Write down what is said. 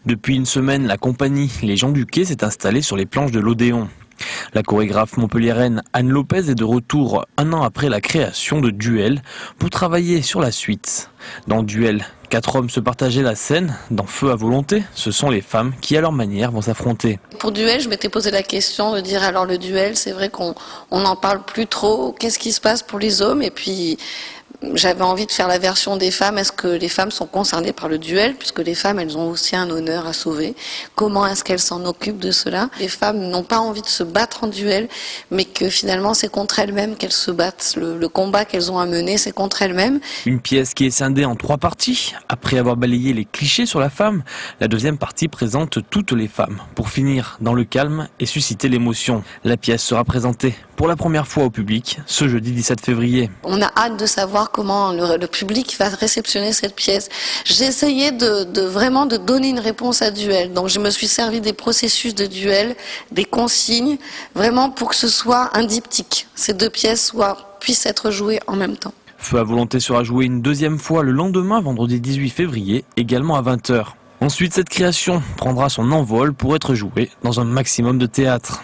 Depuis une semaine, la compagnie Les Gens du Quai s'est installée sur les planches de l'Odéon. La chorégraphe montpelliéraine Anne Lopez est de retour un an après la création de Duel pour travailler sur la suite. Dans Duel, 4 hommes se partageaient la scène. Dans Feu à volonté, ce sont les femmes qui à leur manière vont s'affronter. Pour Duel, je m'étais posé la question de dire alors le duel, c'est vrai qu'on n'en parle plus trop, qu'est-ce qui se passe pour les hommes? Et puis j'avais envie de faire la version des femmes. Est-ce que les femmes sont concernées par le duel? Puisque les femmes, elles ont aussi un honneur à sauver. Comment est-ce qu'elles s'en occupent de cela? Les femmes n'ont pas envie de se battre en duel, mais que finalement c'est contre elles-mêmes qu'elles se battent. Le combat qu'elles ont à mener, c'est contre elles-mêmes. Une pièce qui est scindée en 3 parties. Après avoir balayé les clichés sur la femme, la deuxième partie présente toutes les femmes, pour finir dans le calme et susciter l'émotion. La pièce sera présentée pour la première fois au public ce jeudi 17 février. On a hâte de savoir comment le public va réceptionner cette pièce. J'ai essayé vraiment de donner une réponse à Duel. Donc je me suis servi des processus de Duel, des consignes, vraiment pour que ce soit un diptyque. Ces 2 pièces puissent être jouées en même temps. Feu à volonté sera joué une deuxième fois le lendemain, vendredi 18 février, également à 20 h. Ensuite, cette création prendra son envol pour être jouée dans un maximum de théâtres.